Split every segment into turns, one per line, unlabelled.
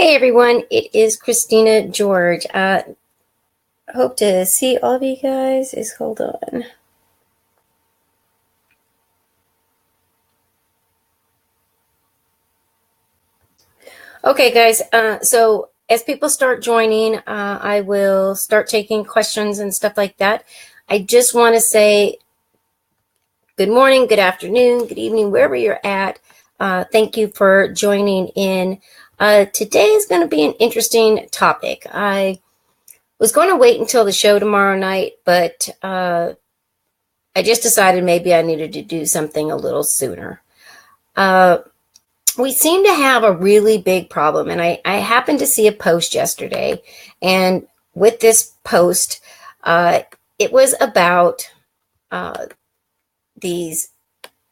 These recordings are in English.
Hey everyone, it is Christina George. Hope to see all of you guys. Hold on. Okay, guys. So as people start joining, I will start taking questions and stuff like that. I just want to say good morning, good afternoon, good evening, wherever you're at. Thank you for joining in. Today is going to be an interesting topic. I was going to wait until the show tomorrow night, but I just decided maybe I needed to do something a little sooner. We seem to have a really big problem, and I happened to see a post yesterday, and with this post, it was about these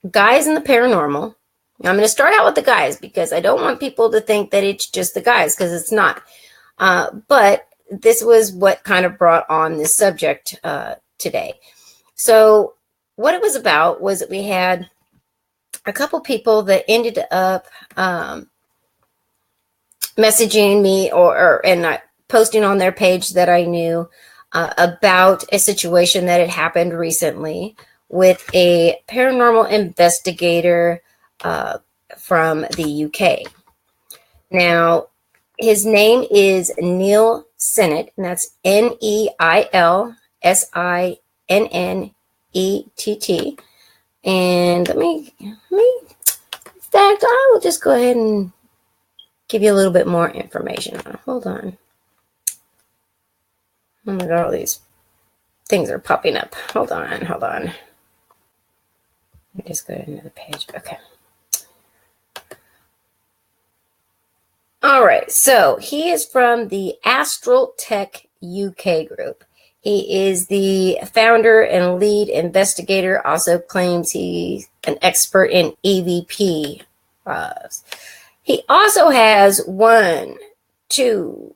guys in the paranormal. I'm going to start out with the guys because I don't want people to think that it's just the guys, because it's not. But this was what kind of brought on this subject today. So what it was about was that we had a couple people that ended up messaging me and posting on their page that I knew about a situation that had happened recently with a paranormal investigator from the UK. Now, his name is Neil Sennett, and that's Neilsennett. And let me, in fact, I will just go ahead and give you a little bit more information. Hold on. Oh my God, all these things are popping up. Hold on. Let me just go to another page. Okay. All right, so he is from the Astral Tech UK group. He is the founder and lead investigator, also claims he's an expert in EVP. He also has 1, 2,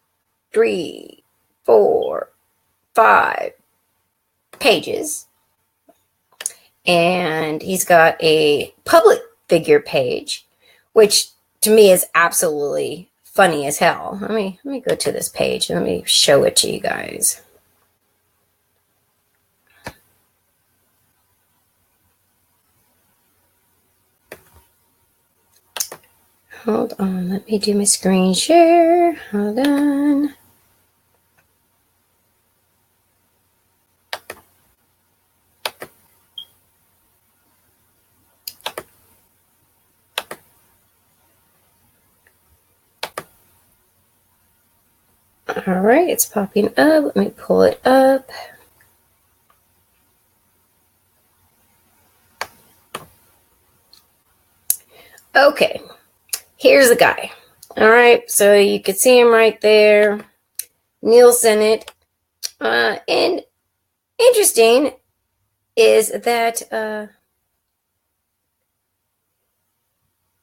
3, 4, 5 pages. And he's got a public figure page, which to me is absolutely funny as hell. Let me go to this page and let me show it to you guys. Hold on, let me do my screen share. Hold on. All right, it's popping up. Let me pull it up. Okay, here's the guy. All right, so you can see him right there. Neil Sennett. And interesting is that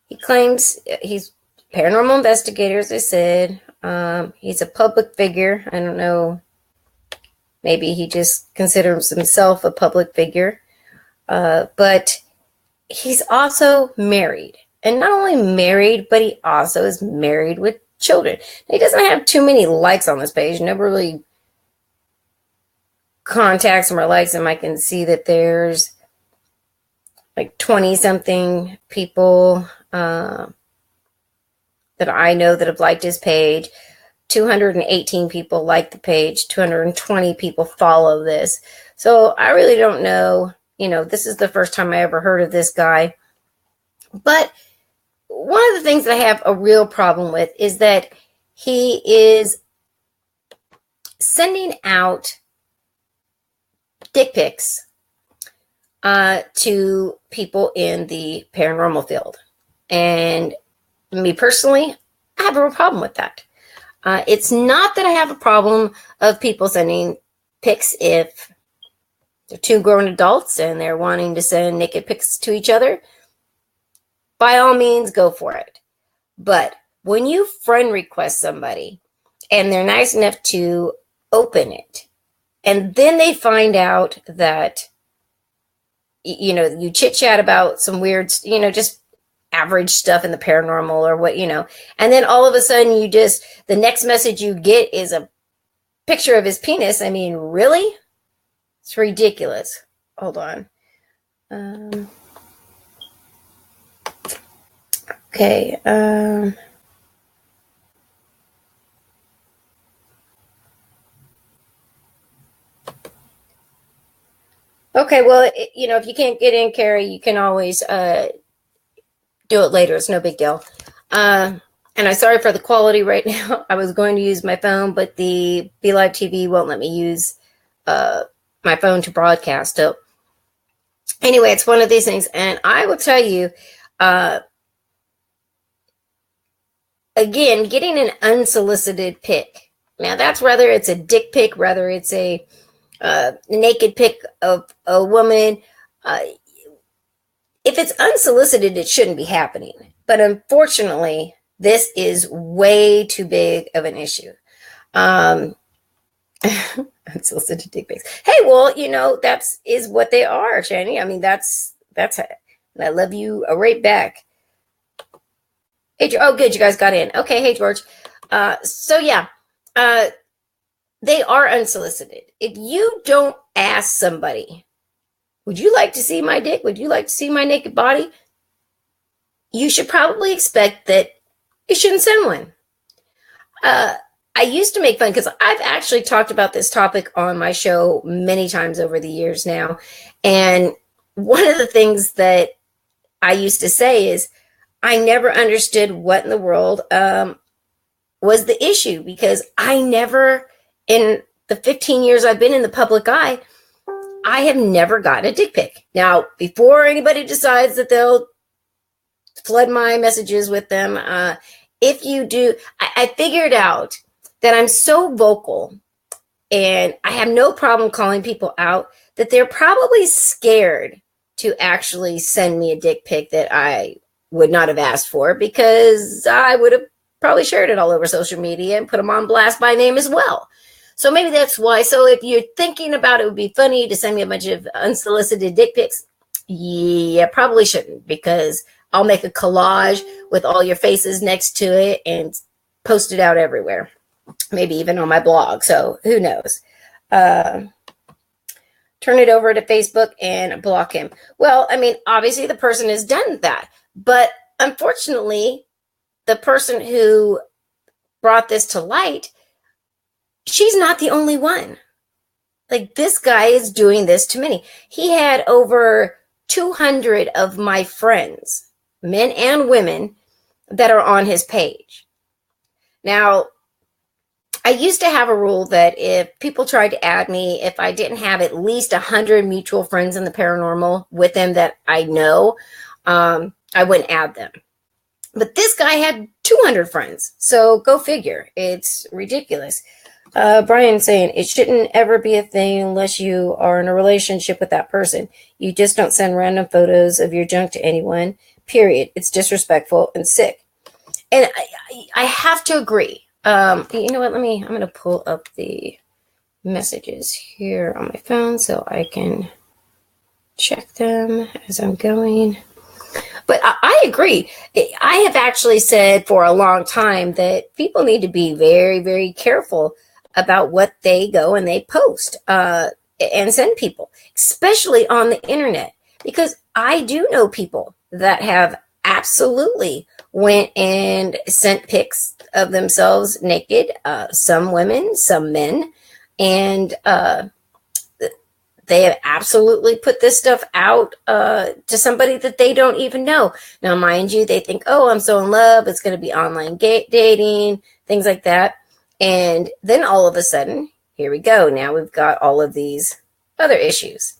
he claims he's a paranormal investigator, as I said. He's a public figure. I don't know. Maybe he just considers himself a public figure. But he's also married. And not only married, but he also is married with children. He doesn't have too many likes on this page. Nobody really contacts him or likes him. I can see that there's like 20-something people that I know that have liked his page. 218 people like the page. 220 people follow this. So I really don't know. This is the first time I ever heard of this guy. But one of the things that I have a real problem with is that he is sending out dick pics to people in the paranormal field. And me personally, I have a real problem with that. It's not that I have a problem of people sending pics if they're two grown adults and they're wanting to send naked pics to each other. By all means, go for it. But when you friend request somebody and they're nice enough to open it, and then they find out that, you chit chat about some weird, just average stuff in the paranormal or what, and then all of a sudden the next message you get is a picture of his penis. I mean, really? It's ridiculous. Hold on. Okay. Okay, well, if you can't get in, Carrie, you can always do it later. It's no big deal. And I'm sorry for the quality right now. I was going to use my phone, but the Be Live TV won't let me use my phone to broadcast. So anyway, it's one of these things. And I will tell you, again, getting an unsolicited pic. Now, that's whether it's a dick pic, whether it's a naked pic of a woman. If it's unsolicited, it shouldn't be happening. But unfortunately, this is way too big of an issue. Unsolicited dick pics. Hey, well, that's is what they are, Shani. I mean, that's and I love you right back. Hey, oh, good, you guys got in. Okay, hey, George. So yeah, they are unsolicited. If you don't ask somebody, would you like to see my dick? Would you like to see my naked body? You should probably expect that you shouldn't send one. I used to make fun because I've actually talked about this topic on my show many times over the years now. And one of the things that I used to say is I never understood what in the world was the issue, because I never, in the 15 years I've been in the public eye, I have never gotten a dick pic. Now, before anybody decides that they'll flood my messages with them, if you do, I figured out that I'm so vocal and I have no problem calling people out that they're probably scared to actually send me a dick pic that I would not have asked for, because I would have probably shared it all over social media and put them on blast by name as well. So maybe that's why. So if you're thinking about it would be funny to send me a bunch of unsolicited dick pics, yeah, probably shouldn't, because I'll make a collage with all your faces next to it and post it out everywhere, maybe even on my blog. So who knows? Turn it over to Facebook and block him. Well, I mean, obviously the person has done that, but unfortunately, the person who brought this to light, she's not the only one. Like, this guy is doing this to many. He had over 200 of my friends, men and women, that are on his page. Now, I used to have a rule that if people tried to add me, if I didn't have at least 100 mutual friends in the paranormal with them that I know, I wouldn't add them. But this guy had 200 friends. So go figure. It's ridiculous. Brian saying it shouldn't ever be a thing unless you are in a relationship with that person. You just don't send random photos of your junk to anyone, period. It's disrespectful and sick. And I have to agree. You know what? I'm going to pull up the messages here on my phone so I can check them as I'm going. But I agree. I have actually said for a long time that people need to be very, very careful about what they go and they post and send people, especially on the internet, because I do know people that have absolutely went and sent pics of themselves naked, some women, some men, and they have absolutely put this stuff out to somebody that they don't even know. Now, mind you, they think, oh, I'm so in love, it's going to be online dating, things like that. And then all of a sudden, here we go. Now we've got all of these other issues.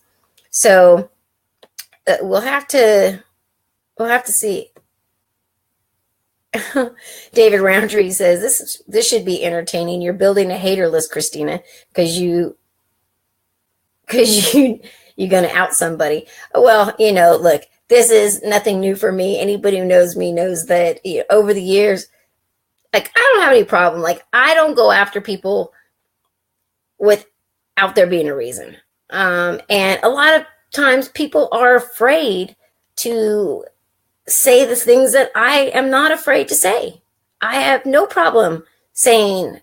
So we'll have to see. David Roundtree says this should be entertaining. You're building a hater list, Christina, because you're going to out somebody. Well, look, this is nothing new for me. Anybody who knows me knows that over the years, like, I don't have any problem. Like, I don't go after people without there being a reason. And a lot of times people are afraid to say the things that I am not afraid to say. I have no problem saying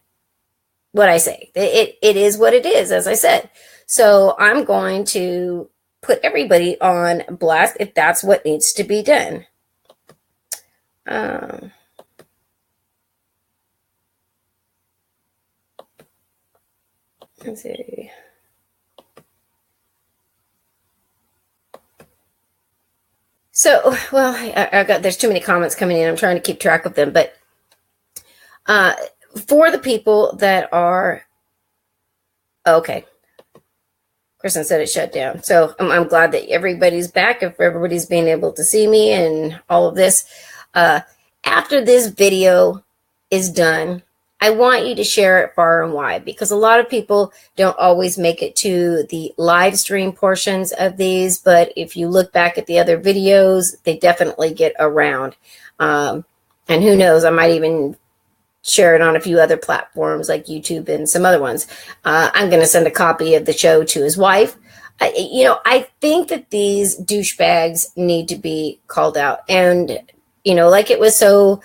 what I say. It is what it is, as I said. So I'm going to put everybody on blast if that's what needs to be done. Let's see. So, well, there's too many comments coming in. I'm trying to keep track of them, but for the people that are okay, Kristen said it shut down. So I'm glad that everybody's back. If everybody's being able to see me and all of this, after this video is done, I want you to share it far and wide, because a lot of people don't always make it to the live stream portions of these. But if you look back at the other videos, they definitely get around. And who knows, I might even share it on a few other platforms like YouTube and some other ones. I'm going to send a copy of the show to his wife. I think that these douchebags need to be called out. And, like it was so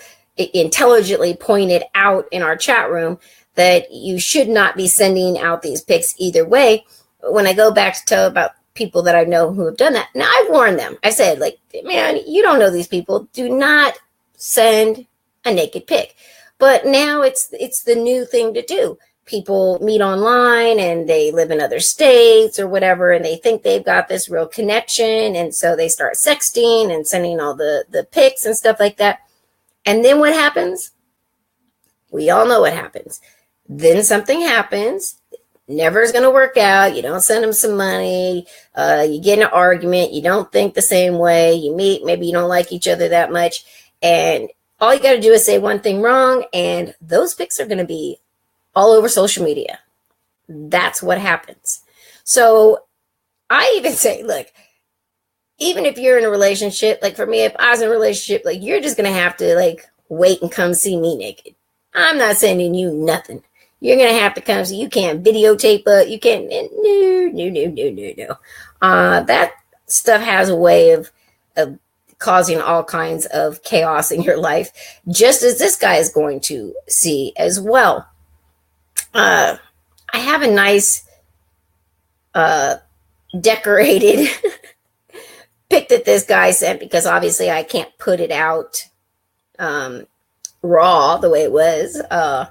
intelligently pointed out in our chat room, that you should not be sending out these pics either way. When I go back to tell about people that I know who have done that, now I've warned them. I said, like, man, you don't know these people. Do not send a naked pic. But now it's the new thing to do. People meet online and they live in other states or whatever, and they think they've got this real connection. And so they start sexting and sending all the pics and stuff like that. And then what happens? We all know what happens. Then something happens. Never is going to work out. You don't send them some money. You get in an argument. You don't think the same way. You meet. Maybe you don't like each other that much. And all you got to do is say one thing wrong, and those pics are going to be all over social media. That's what happens. So I even say, look, even if you're in a relationship, like for me, if I was in a relationship, like you're just going to have to like wait and come see me naked. I'm not sending you nothing. You're going to have to come see. You can't videotape it. You can't. No. That stuff has a way of causing all kinds of chaos in your life, just as this guy is going to see as well. I have a nice decorated pic that this guy sent, because obviously I can't put it out raw the way it was. I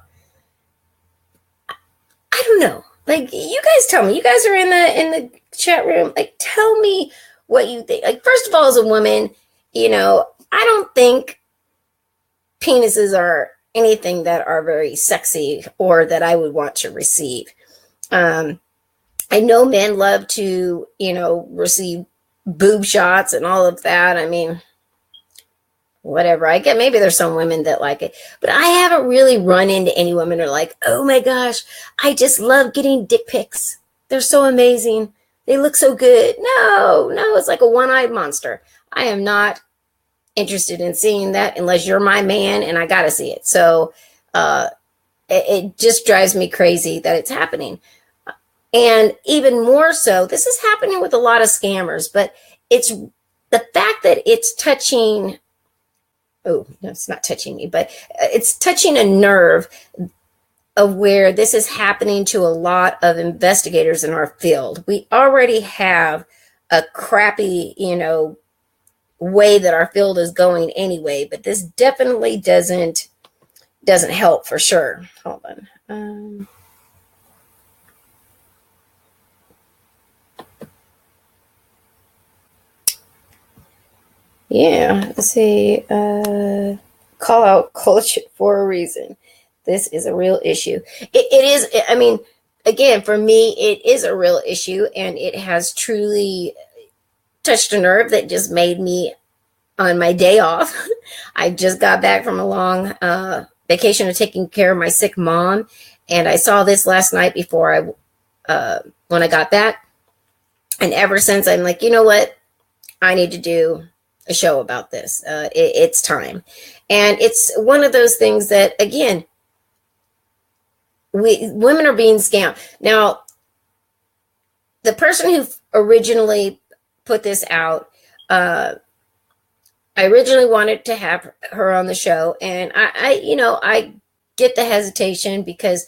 don't know. Like, you guys tell me. You guys are in the chat room. Like, tell me what you think. Like, first of all, as a woman, I don't think penises are anything that are very sexy or that I would want to receive. I know men love to, receive boob shots and all of that. I mean, whatever. I get, maybe there's some women that like it, but I haven't really run into any women who are like, oh my gosh, I just love getting dick pics. They're so amazing. They look so good. No, it's like a one-eyed monster. I am not interested in seeing that unless you're my man and I got to see it. So it just drives me crazy that it's happening. And even more so, this is happening with a lot of scammers, but it's the fact that it's touching. Oh, no, it's not touching me, but it's touching a nerve of where this is happening to a lot of investigators in our field. We already have a crappy, way that our field is going anyway, but this definitely doesn't help for sure. Hold on. Yeah, let's see. Call out culture for a reason. This is a real issue. It is, I mean, again, for me, it is a real issue, and it has truly touched a nerve that just made me, on my day off, I just got back from a long vacation of taking care of my sick mom, and I saw this last night before when I got back, and ever since I'm like, you know what, I need to do a show about this. It's time, and it's one of those things that, again, women are being scammed. Now, the person who originally put this out, I originally wanted to have her on the show, and I get the hesitation because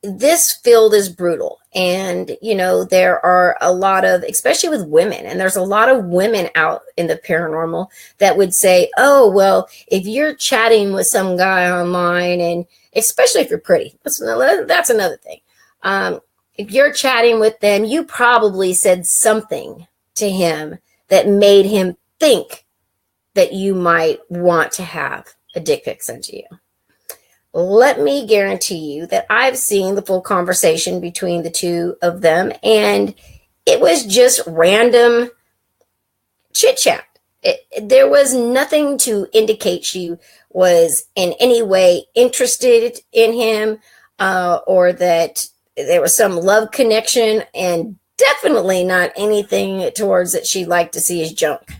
this field is brutal, and there are a lot of, especially with women, and there's a lot of women out in the paranormal that would say, oh well, if you're chatting with some guy online, and especially if you're pretty, that's another thing. If you're chatting with them, you probably said something to him that made him think that you might want to have a dick pic sent to you. Let me guarantee you that I've seen the full conversation between the two of them, and it was just random chit chat. There was nothing to indicate she was in any way interested in him, or that there was some love connection, and definitely not anything towards that she'd like to see his junk.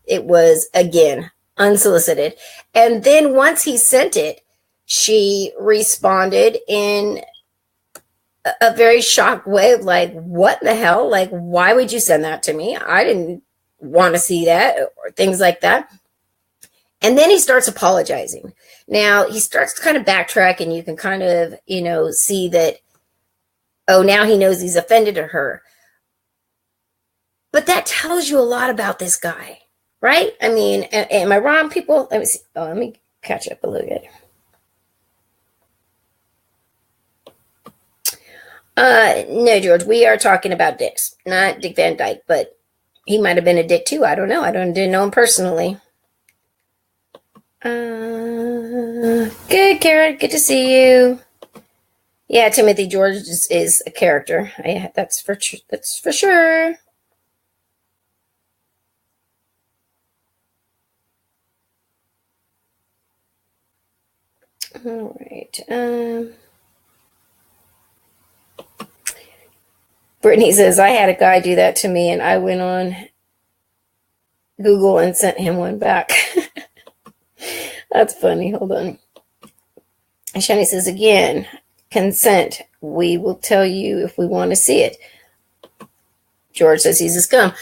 It was, again, unsolicited. And then once he sent it, she responded in a very shocked way of like, what the hell? Like, why would you send that to me? I didn't want to see that, or things like that. And then he starts apologizing. Now he starts to kind of backtrack, and you can kind of, see that, oh, now he knows he's offended her. But that tells you a lot about this guy, right? I mean, am I wrong, people? Let me see. Oh, let me catch up a little bit. No, George, we are talking about dicks, not Dick Van Dyke, but he might have been a dick too. I don't know. Didn't know him personally. Good, Karen. Good to see you. Yeah, Timothy George is a character. That's for sure. All right. Brittany says, I had a guy do that to me, and I went on Google and sent him one back. That's funny. Hold on. Shani says, again, consent. We will tell you if we want to see it. George says he's a scum.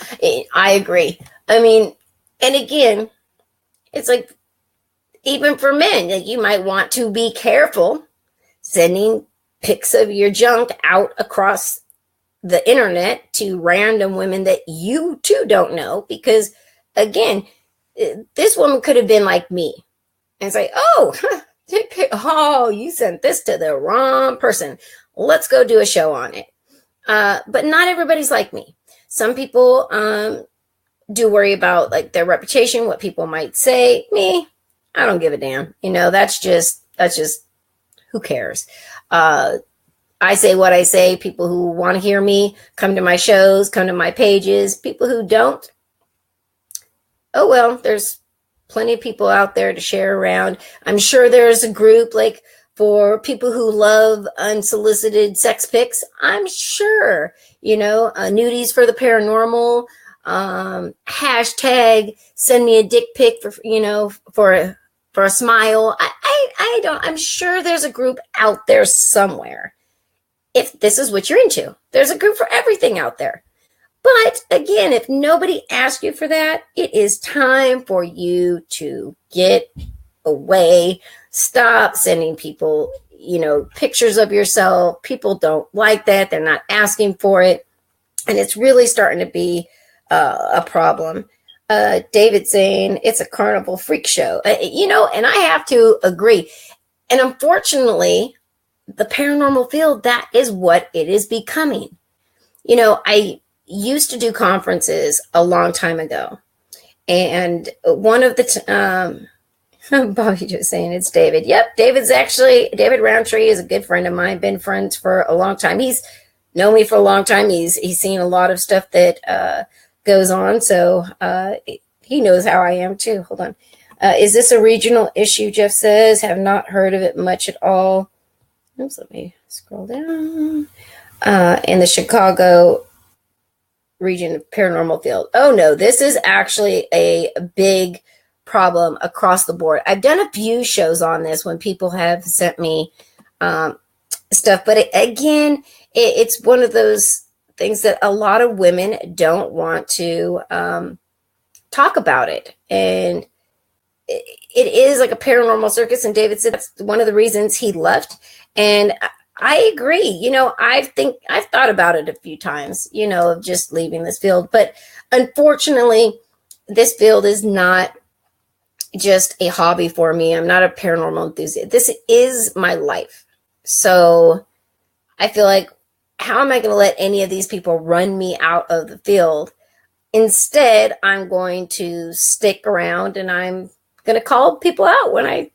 I agree. I mean, and again, it's like, even for men, like, you might want to be careful sending pics of your junk out across the internet to random women that you too don't know, because again, this woman could have been like me and say, oh, you sent this to the wrong person. Let's go do a show on it. But not everybody's like me. Some people do worry about like their reputation, what people might say. Me, I don't give a damn. That's just who cares? I say what I say. People who want to hear me come to my shows, come to my pages. People who don't, oh well, there's plenty of people out there to share around. I'm sure there's a group like for people who love unsolicited sex pics. I'm sure, nudies for the paranormal, hashtag send me a dick pic for a smile. I'm sure there's a group out there somewhere. If this is what you're into, there's a group for everything out there. But again, if nobody asks you for that, it is time for you to get away. Stop sending people, pictures of yourself. People don't like that. They're not asking for it. And it's really starting to be a problem. David saying it's a carnival freak show, and I have to agree. And unfortunately, the paranormal field, that is what it is becoming. I used to do conferences a long time ago. And one of the, Bobby just saying it's David. Yep, David Roundtree is a good friend of mine, been friends for a long time. He's known me for a long time. He's seen a lot of stuff that goes on. So he knows how I am too. Hold on. Is this a regional issue? Jeff says, have not heard of it much at all. Oops, let me scroll down. In the Chicago region paranormal field. Oh no, this is actually a big problem across the board. I've done a few shows on this when people have sent me stuff, but it's one of those things that a lot of women don't want to talk about it. And it is like a paranormal circus. And David said that's one of the reasons he left. And I agree. I've thought about it a few times, of just leaving this field. But unfortunately, this field is not just a hobby for me. I'm not a paranormal enthusiast. This is my life. So I feel like, how am I going to let any of these people run me out of the field? Instead, I'm going to stick around, and I'm going to call people out when I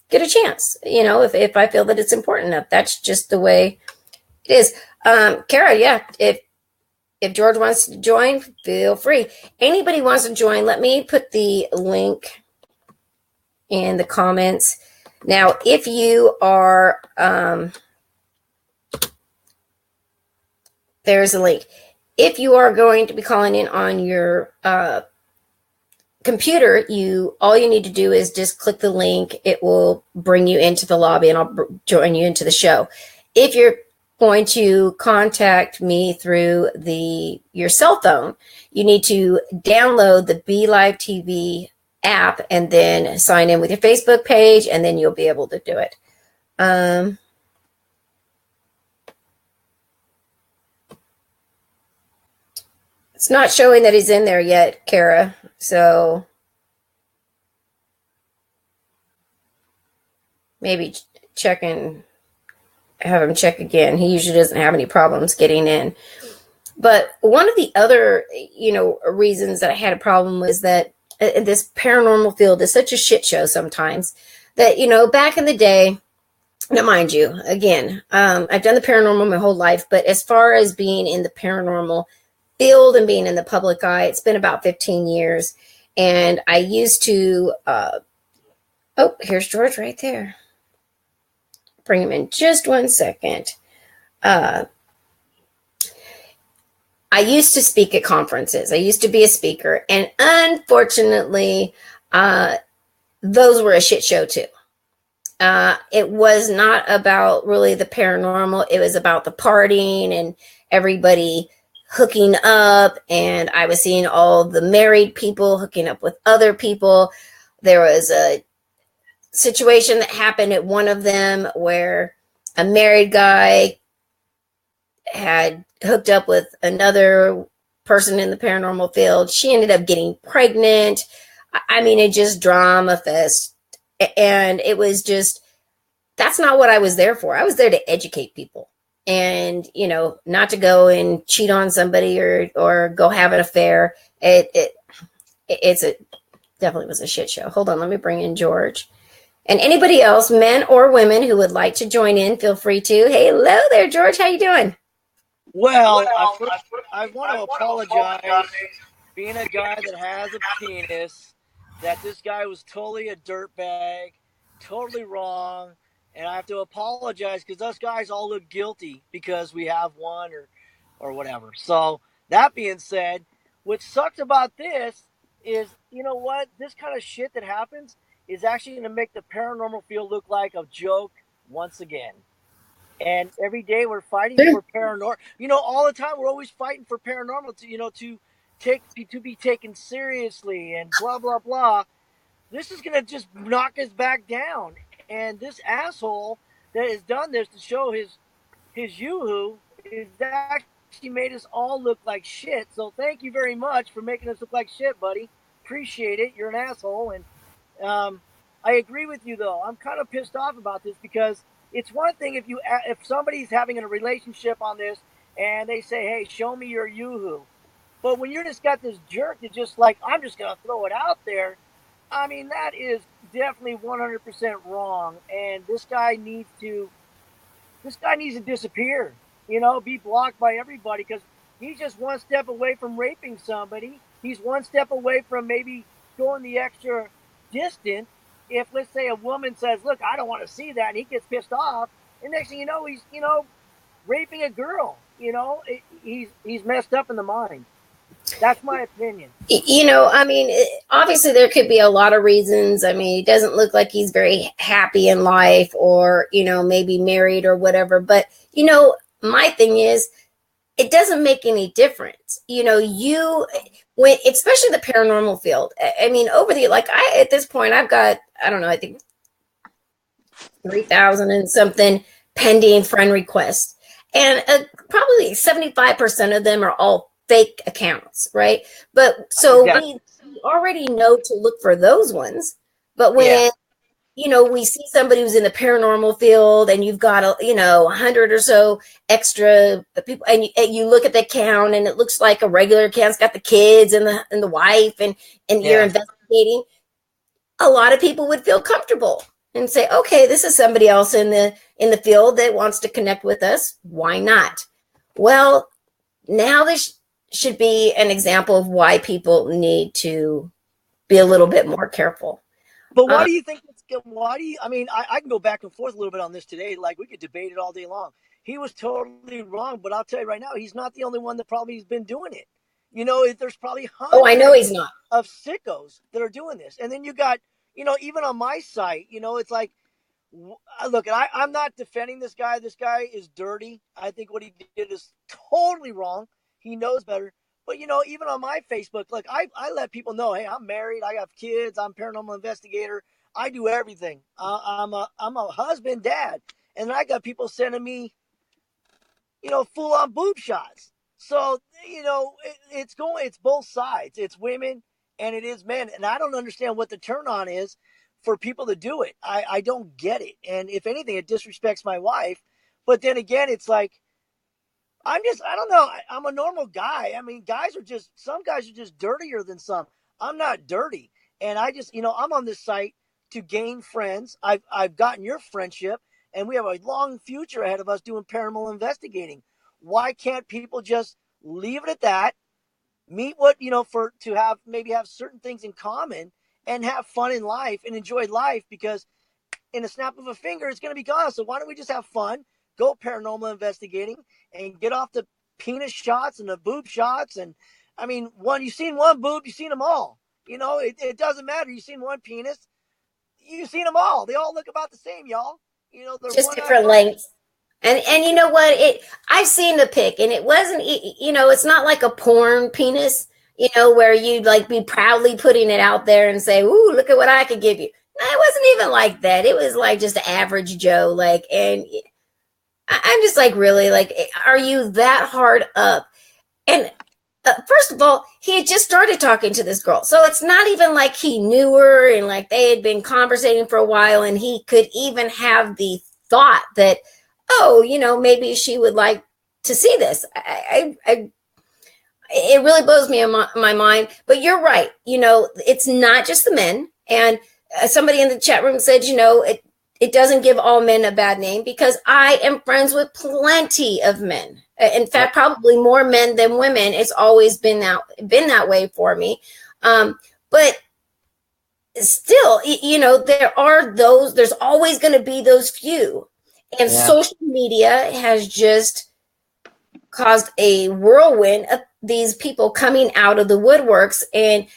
get a chance, if I feel that it's important enough. That's just the way it is. Kara, yeah, if George wants to join, feel free. Anybody wants to join, let me put the link in the comments. Now, if you are, there's a link. If you are going to be calling in on your computer, all you need to do is just click the link. It will bring you into the lobby, and I'll join you into the show. If you're going to contact me through your cell phone, you need to download the Be Live TV app and then sign in with your Facebook page, and then you'll be able to do it. It's not showing that he's in there yet, Kara. So maybe have him check again. He usually doesn't have any problems getting in. But one of the other, reasons that I had a problem was that this paranormal field is such a shit show sometimes that, back in the day, now mind you, again, I've done the paranormal my whole life, but as far as being in the paranormal field and being in the public eye, it's been about 15 years. And I used to, here's George right there. Bring him in just 1 second. I used to speak at conferences. I used to be a speaker. And unfortunately, those were a shit show too. It was not about really the paranormal. It was about the partying and everybody hooking up. And I was seeing all the married people hooking up with other people. There was a situation that happened at one of them where a married guy had hooked up with another person in the paranormal field. She ended up getting pregnant. I mean, it just drama fest. And it was just, that's not what I was there for. I was there to educate people and, not to go and cheat on somebody or go have an affair. Definitely was a shit show. Hold on. Let me bring in George. And anybody else, men or women, who would like to join in, feel free to. Hey, hello there, George. How you doing?
Well, I want to apologize, being a guy that has a penis, that this guy was totally a dirtbag, totally wrong, and I have to apologize because us guys all look guilty because we have one or whatever. So that being said, what sucks about this is, you know what? This kind of shit that happens is actually going to make the paranormal field look like a joke once again. And every day we're fighting for paranormal. All the time we're always fighting for paranormal to be taken seriously and blah blah blah. This is gonna just knock us back down. And this asshole that has done this to show his yoo-hoo is actually made us all look like shit. So thank you very much for making us look like shit, buddy. Appreciate it. You're an asshole. And I agree with you though. I'm kind of pissed off about this because it's one thing if somebody's having a relationship on this and they say, hey, show me your yoo-hoo. But when you're just got this jerk that just like, I'm just going to throw it out there. I mean, that is definitely 100% wrong. And this guy needs to disappear, be blocked by everybody because he's just one step away from raping somebody. He's one step away from maybe going the extra distance. If, let's say, a woman says, look, I don't want to see that, and he gets pissed off, and next thing you know, he's, raping a girl. He's messed up in the mind. That's my opinion.
Obviously there could be a lot of reasons. I mean, it doesn't look like he's very happy in life or, maybe married or whatever. But, my thing is, it doesn't make any difference. You when especially the paranormal field. I mean, over the like I at this point I've got, I don't know, I think 3,000 and something pending friend requests. And probably 75% of them are all fake accounts, right? But so
Exactly.
we already know to look for those ones. But
Yeah.
when we see somebody who's in the paranormal field and you've got 100 or so extra people, and you look at the account and it looks like a regular account. It's got the kids and the wife, and you're
Yeah.
investigating. A lot of people would feel comfortable and say, okay, this is somebody else in the field that wants to connect with us. Why not? Well, now this should be an example of why people need to be a little bit more careful.
But why do you think it's, why do you, I mean, I can go back and forth a little bit on this today. Like, we could debate it all day long. He was totally wrong, but I'll tell you right now, he's not the only one that probably has been doing it. There's probably
Oh, I know he's
hundreds
not.
of sickos that are doing this. And then you got, even on my site, it's like, look, I'm not defending this guy. This guy is dirty. I think what he did is totally wrong. He knows better. But even on my Facebook, like I let people know, hey, I'm married, I have kids, I'm a paranormal investigator, I do everything. I'm a husband, dad, and I got people sending me, full on boob shots. So it's both sides. It's women and it is men, and I don't understand what the turn on is for people to do it. I don't get it, and if anything, it disrespects my wife. But then again, it's like, I don't know. I'm a normal guy. I mean, some guys are just dirtier than some. I'm not dirty. And I just, I'm on this site to gain friends. I've gotten your friendship, and we have a long future ahead of us doing paranormal investigating. Why can't people just leave it at that? Meet maybe have certain things in common and have fun in life and enjoy life, because in a snap of a finger, it's going to be gone. So why don't we just have fun, go paranormal investigating, and get off the penis shots and the boob shots? And I mean, you've seen one boob, you've seen them all. It doesn't matter. You've seen one penis, you've seen them all. They all look about the same, y'all. They're
Just
one eye
different
bump.
lengths. And you know what? I've seen the pic, and it wasn't. It's not like a porn penis. Where you'd like be proudly putting it out there and say, "Ooh, look at what I could give you." No, it wasn't even like that. It was like just average Joe. Like, and I'm just like, really, like, are you that hard up? And first of all, he had just started talking to this girl. So it's not even like he knew her and like they had been conversating for a while and he could even have the thought that, oh, maybe she would like to see this. It really blows me in my mind. But you're right. It's not just the men. And somebody in the chat room said, it doesn't give all men a bad name, because I am friends with plenty of men. In fact, probably more men than women. It's always been that way for me. But still, there's always going to be those few. And social media has just caused a whirlwind of these people coming out of the woodworks. And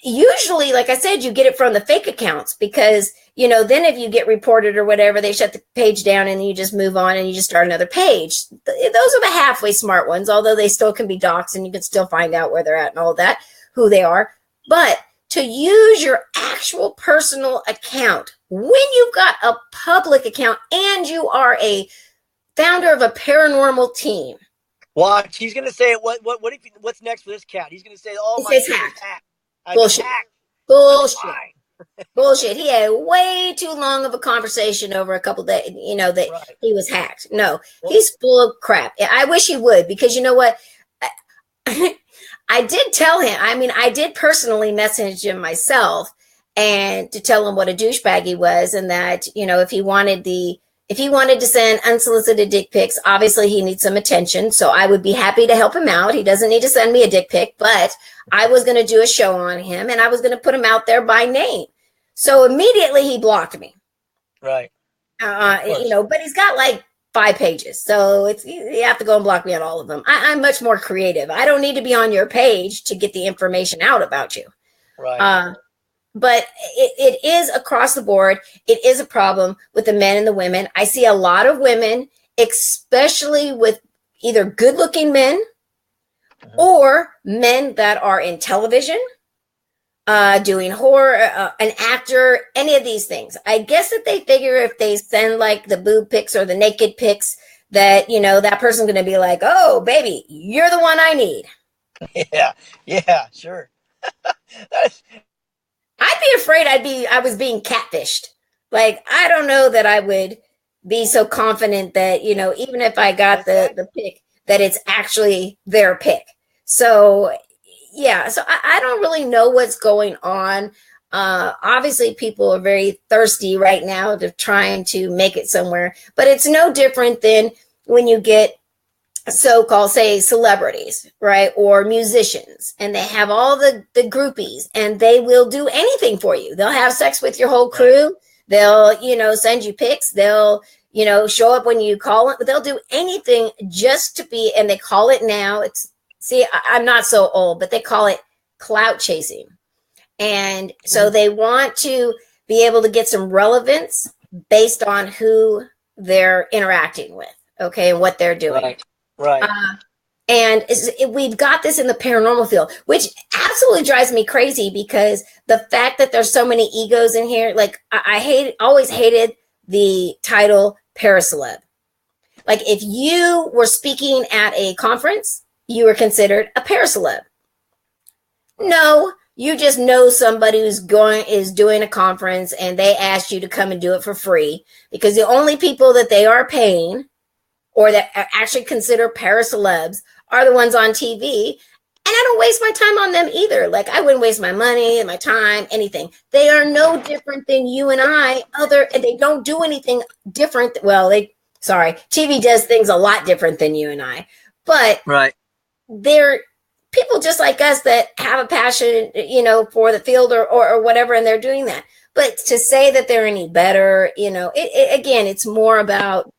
usually, like I said, you get it from the fake accounts, because then if you get reported or whatever, they shut the page down and you just move on and you just start another page. Those are the halfway smart ones, although they still can be doxxed and you can still find out where they're at and all that, who they are. But to use your actual personal account when you've got a public account and you are a founder of a paranormal team.
Watch, he's gonna say, what's next for this cat? He's gonna say, oh,
He
my
says
shit was
hacked.
hacked. I've been
Bullshit.
hacked.
Bullshit. Bullshit. He had way too long of a conversation over a couple days, that
Right.
he was hacked. No, he's full of crap. I wish he would, because you know what? I did tell him, I did personally message him myself and to tell him what a douchebag he was, and that, if he wanted to send unsolicited dick pics, obviously he needs some attention. So I would be happy to help him out. He doesn't need to send me a dick pic, but I was going to do a show on him and I was going to put him out there by name. So immediately he blocked me.
Right.
But he's got like 5 pages. So you have to go and block me on all of them. I'm much more creative. I don't need to be on your page to get the information out about you.
Right.
But it is across the board. It is a problem with the men and the women. I see a lot of women, especially with, either good looking men or men that are in television, doing horror, an actor, any of these things. I guess that they figure if they send like the boob pics or the naked pics, that, you know, that person's going to be like, oh, baby, you're the one I need.
Yeah, yeah, sure. That's,
I'd be afraid I was being catfished. Like, I don't know that I would be so confident that, you know, even if I got the pic, that it's actually their pic. So yeah, so I don't really know what's going on. Obviously, people are very thirsty right now to trying to make it somewhere, but it's no different than when you get so-called, say, celebrities, right, or musicians, and they have all the groupies, and they will do anything for you. They'll have sex with your whole crew. Right. They'll, you know, send you pics. They'll, you know, show up when you call it. They'll do anything just to be, and they call it now. It's, see, I'm not so old, but they call it clout chasing. And so they want to be able to get some relevance based on who they're interacting with, okay, and what they're doing.
right. Right.
And we've got this in the paranormal field, which absolutely drives me crazy, because the fact that there's so many egos in here, like always hated the title paraceleb. Like, if you were speaking at a conference, you were considered a paraceleb. No, you just know somebody who's is doing a conference and they asked you to come and do it for free, because the only people that they are paying or that actually consider paracelebs are the ones on TV. And I don't waste my time on them either. Like, I wouldn't waste my money and my time, anything. They are no different than you and I, and they don't do anything different. Well, TV does things a lot different than you and I, but
right.
They're people just like us that have a passion, you know, for the field or whatever, and they're doing that. But to say that they're any better, you know, again, it's more about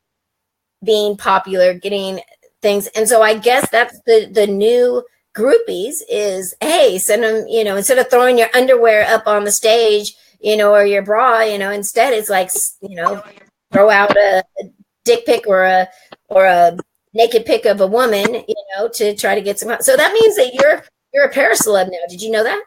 being popular, getting things. And so I guess that's the new groupies is, hey, send them, you know, instead of throwing your underwear up on the stage, you know, or your bra, you know, instead it's like, you know, throw out a dick pic or a naked pic of a woman, you know, to try to get some. So that means that you're a paraceleb now. Did you know that?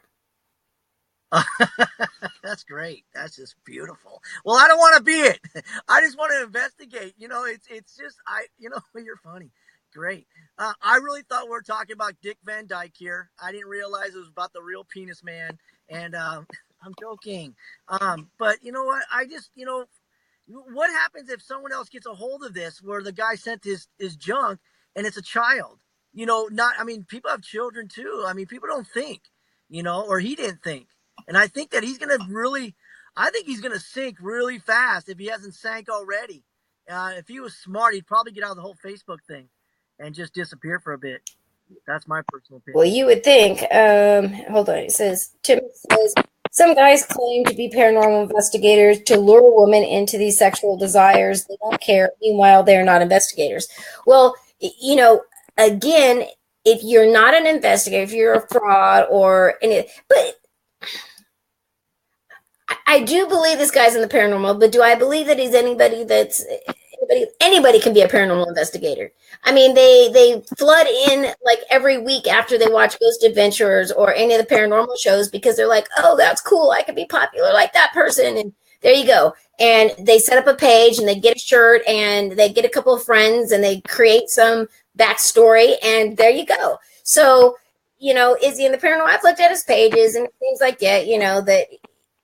That's great. That's just beautiful. Well, I don't want to be it. I just want to investigate. You know, it's just you know, you're funny. Great. I really thought we were talking about Dick Van Dyke here. I didn't realize it was about the real penis man. And I'm joking. But you know what? I just, you know, what happens if someone else gets a hold of this, where the guy sent his junk and it's a child? You know, I mean, people have children too. I mean, people don't think, you know, or he didn't think. And I think that he's going to sink really fast if he hasn't sank already. If he was smart, he'd probably get out of the whole Facebook thing and just disappear for a bit. That's my personal opinion.
Well, you would think. Hold on. It says, Tim says, some guys claim to be paranormal investigators to lure a woman into these sexual desires. They don't care. Meanwhile, they're not investigators. Well, you know, again, if you're not an investigator, if you're a fraud or any, but I do believe this guy's in the paranormal, but do I believe that he's anybody that's anybody can be a paranormal investigator? I mean, they flood in like every week after they watch Ghost Adventures or any of the paranormal shows, because they're like, oh, that's cool, I could be popular like that person, and there you go. And they set up a page and they get a shirt and they get a couple of friends and they create some backstory, and there you go. So, you know, is he in the paranormal? I've looked at his pages and it seems like, yeah, you know, that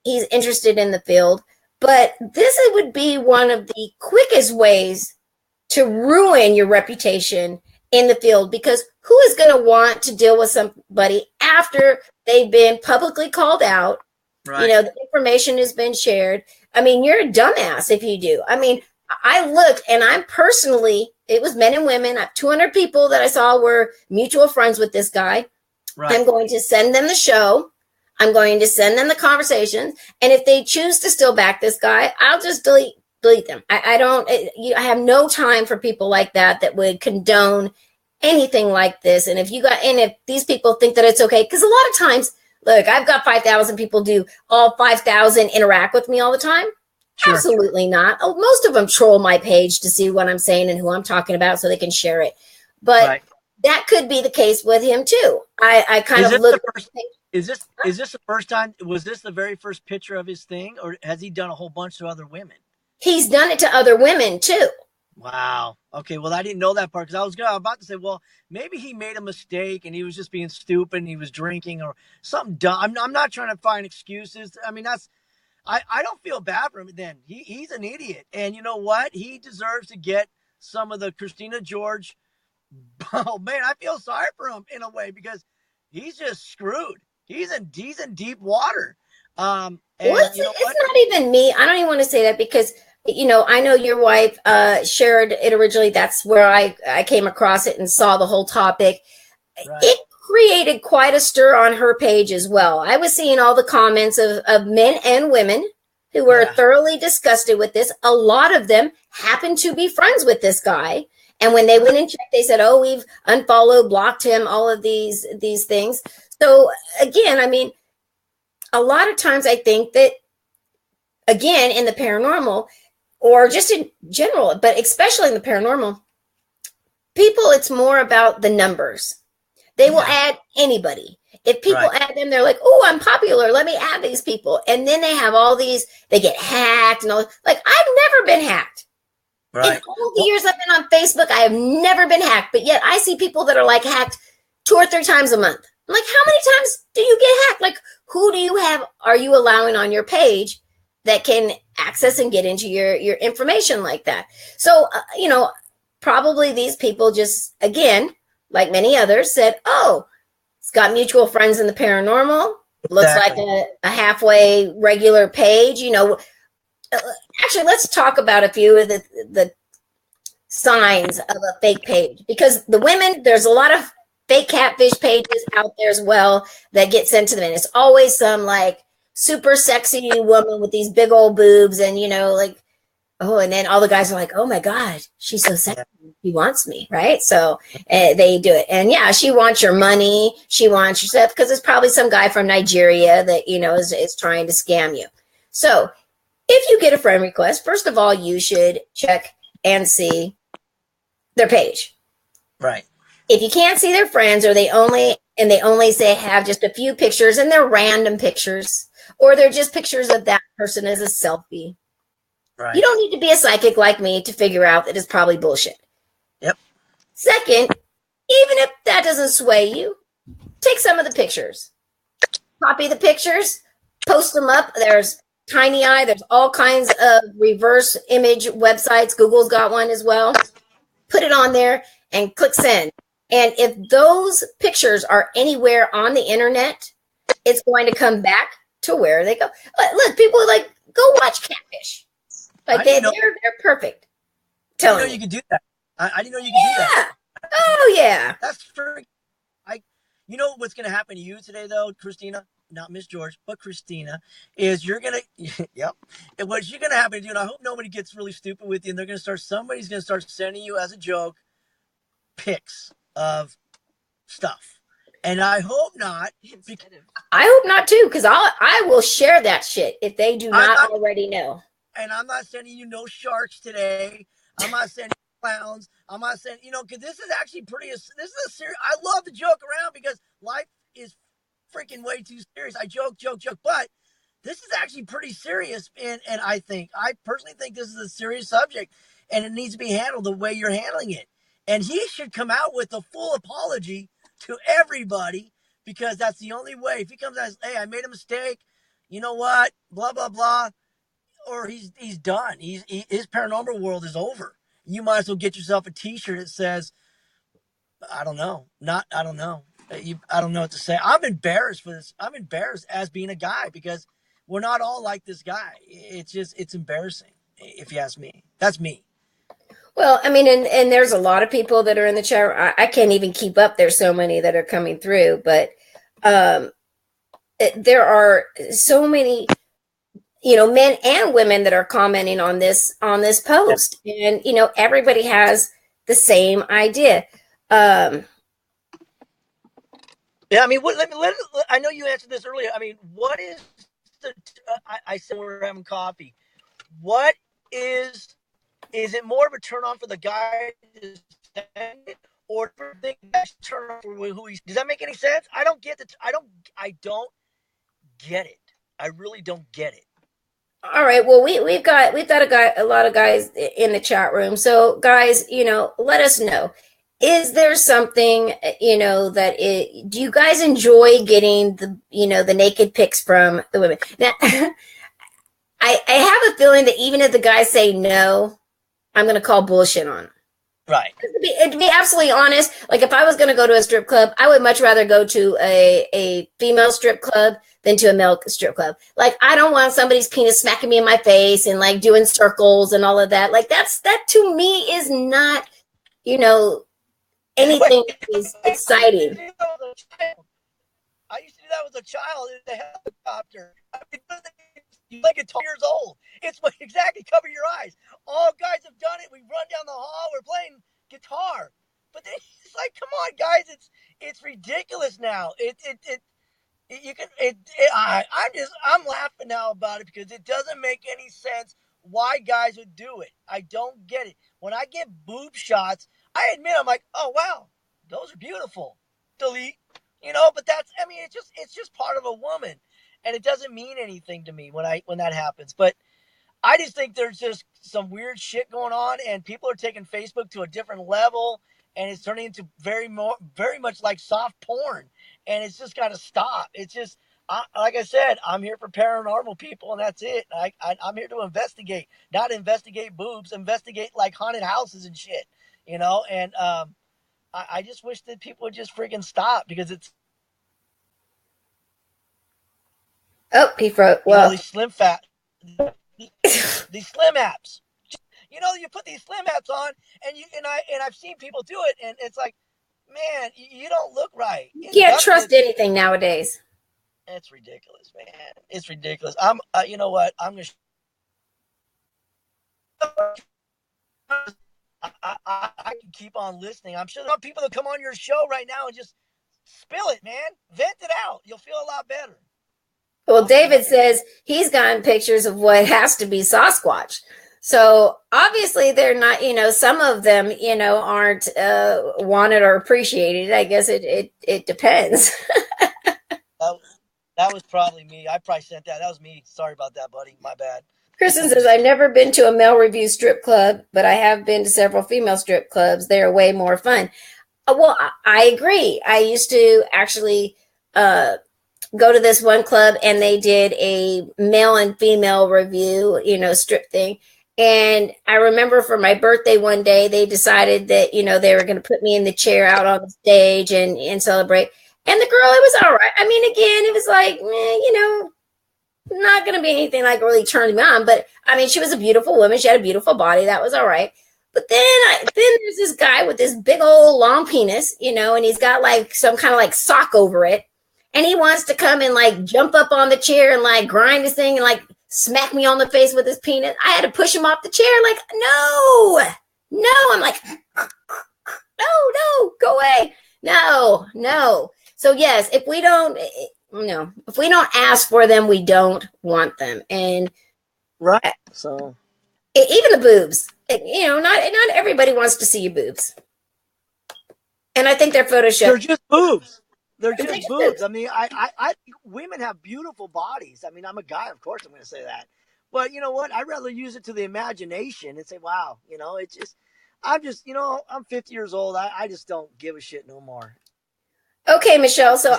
he's interested in the field. But this would be one of the quickest ways to ruin your reputation in the field, because who is going to want to deal with somebody after they've been publicly called out? Right. You know, the information has been shared. I mean, you're a dumbass if you do. I mean, I looked, and I'm personally, it was men and women. I have 200 people that I saw were mutual friends with this guy. Right. I'm going to send them the show. I'm going to send them the conversations. And if they choose to still back this guy, I'll just delete them. I have no time for people like that would condone anything like this. And if these people think that it's okay, because a lot of times, look, I've got 5,000 people, do all 5,000 interact with me all the time? Sure. Absolutely not. Most of them troll my page to see what I'm saying and who I'm talking about so they can share it. But
Right.
that could be the case with him too. I kind
Is
of
this
look.
the first? Is this the first time? Was this the very first picture of his thing, or has he done a whole bunch of other women?
He's done it to other women too.
Wow. Okay. Well, I didn't know that part because about to say, well, maybe he made a mistake and he was just being stupid and he was drinking or something dumb. I'm not trying to find excuses. I mean, I don't feel bad for him. Then he's an idiot, and you know what? He deserves to get some of the Christina George. Oh man, I feel sorry for him in a way because he's just screwed. He's in deep water.
Well,
And you know
it's
what?
not even me. I don't even want to say that because I know your wife shared it originally. That's where I came across it and saw the whole topic.
Right.
It created quite a stir on her page as well. I was seeing all the comments of men and women who were
Yeah.
thoroughly disgusted with this. A lot of them happened to be friends with this guy. And when they went and checked, they said, "Oh, we've unfollowed, blocked him, all of these things." So again, I mean, a lot of times I think that again in the paranormal or just in general, but especially in the paranormal, people, it's more about the numbers. They will
Yeah.
add anybody. If people
Right.
add them, they're like, "Oh, I'm popular. Let me add these people." And then they have all these, they get hacked and all. Like, I've never been hacked. In
Right.
all the
Well,
years I've been on Facebook, I have never been hacked. But yet I see people that are like hacked 2 or 3 times a month. I'm like, how many times do you get hacked? Like, who do you have, are you allowing on your page that can access and get into your information like that? So, probably these people just, again, like many others, said, "Oh, it's got mutual friends in the paranormal. Looks like
exactly.
a halfway regular page." Actually, let's talk about a few of the signs of a fake page because the women, there's a lot of fake catfish pages out there as well that get sent to them. And it's always some like super sexy woman with these big old boobs and, like, oh, and then all the guys are like, "Oh my God, she's so sexy.
Yeah.
She wants me." Right. So they do it. And yeah, she wants your money. She wants your stuff because it's probably some guy from Nigeria that, is trying to scam you. So if you get a friend request, first of all, you should check and see their page.
Right.
If you can't see their friends or they only say have just a few pictures and they're random pictures or they're just pictures of that person as a selfie, you
Right.
don't need to be a psychic like me to figure out that it's probably bullshit.
Yep.
Second, even if that doesn't sway you, take some of the pictures, copy the pictures, post them up. There's Tiny Eye, there's all kinds of reverse image websites. Google's got one as well. Put it on there and click send. And if those pictures are anywhere on the internet, it's going to come back to where they go. Look, people are like, go watch Catfish. Like
I didn't know.
they're perfect.
I didn't know
Telling you.
you could do that. I didn't know you could do that.
Yeah. Oh yeah.
That's for I. You know what's going to happen to you today, though, Christina? Not Miss George, but Christina, is you're gonna. Yep. And what's you're gonna happen to you? And I hope nobody gets really stupid with you. And they're gonna start. Somebody's gonna start sending you as a joke pics of stuff. And I hope not.
I hope not too, because I will share that shit if they do
I'm
not
not,
already know.
and I'm not sending you no sharks today. I'm not sending clowns. I'm not saying, because this is actually this is a serious, I love to joke around because life is freaking way too serious. I joke, joke, joke, but this is actually pretty serious. And I personally think this is a serious subject and it needs to be handled the way you're handling it. And he should come out with a full apology to everybody because that's the only way. If he comes out and says, "Hey, I made a mistake. You know what? Blah, blah, blah." Or he's done. His paranormal world is over. You might as well get yourself a T-shirt that says, "I don't know, not I don't know." I don't know what to say. I'm embarrassed for this. I'm embarrassed as being a guy because we're not all like this guy. It's embarrassing if you ask me. That's me.
Well, I mean, and there's a lot of people that are in the chat. I can't even keep up. There's so many that are coming through, but um, there are so many, men and women that are commenting on this
Yeah.
post, and everybody has the same idea. Um,
Yeah. I mean, I know you answered this earlier. I mean, what is the? I said we're having coffee. What is? Is it more of a turn on for the guy to send it, or think that turn off for who he's. Does that make any sense? I don't get it. I don't get it. I really don't get it.
All right. Well, we've got a lot of guys in the chat room. So, guys, let us know. Is there something do you guys enjoy getting the naked pics from the women? Now, I have a feeling that even if the guys say no, I'm going to call bullshit on them.
Right.
To be absolutely honest, like if I was going to go to a strip club, I would much rather go to a female strip club than to a male strip club. Like I don't want somebody's penis smacking me in my face and like doing circles and all of that. Like that to me is not, anything is exciting.
I used to do that with a child in the helicopter. I mean, you're like 12 years old. It's exactly cover your eyes. All guys have done it. We run down the hall. We're playing guitar, but then it's like, come on, guys. It's ridiculous now. I'm laughing now about it because it doesn't make any sense why guys would do it. I don't get it. When I get boob shots, I admit I'm like, oh wow, those are beautiful. Delete. But it's just part of a woman, and it doesn't mean anything to me when that happens. But I just think there's just some weird shit going on, and people are taking Facebook to a different level, and it's turning into very much like soft porn, and it's just got to stop. It's just like I said, I'm here for paranormal people, and that's it. I'm here to investigate, not investigate boobs, investigate like haunted houses and shit, and I just wish that people would just freaking stop because it's.
Oh, he wrote. Well,
these slim apps. You put these slim apps on, and I've seen people do it, and it's like, man, you don't look right.
You can't trust anything nowadays.
It's ridiculous, man. It's ridiculous. You know what? I'm gonna. I can keep on listening. I'm sure there are people that come on your show right now and just spill it, man. Vent it out. You'll feel a lot better.
Well, David says he's gotten pictures of what has to be Sasquatch. So obviously they're not, some of them, aren't wanted or appreciated. I guess it depends.
That was probably me. I probably sent that. That was me. Sorry about that, buddy. My bad.
Kristen says, I've never been to a male review strip club, but I have been to several female strip clubs. They're way more fun. Well, I agree. I used to actually go to this one club, and they did a male and female review, strip thing. And I remember for my birthday one day, they decided that, they were going to put me in the chair out on the stage and celebrate. And the girl, it was all right. I mean, again, it was like, not going to be anything like really turning me on. But I mean, she was a beautiful woman. She had a beautiful body. That was all right. But then there's this guy with this big old long penis, and he's got like some kind of like sock over it. And he wants to come and like jump up on the chair and like grind this thing and like smack me on the face with his penis. I had to push him off the chair. Like, no. I'm like, no, go away. No. So yes, if we don't ask for them, we don't want them. And
right. So
even the boobs, not everybody wants to see your boobs. And I think they're photoshopped.
They're just boobs. They're just boobs. I mean, I think women have beautiful bodies. I mean, I'm a guy, of course I'm going to say that. But you know what? I'd rather use it to the imagination and say, wow, it's just, I'm 50 years old. I just don't give a shit no more.
Okay, Michelle. So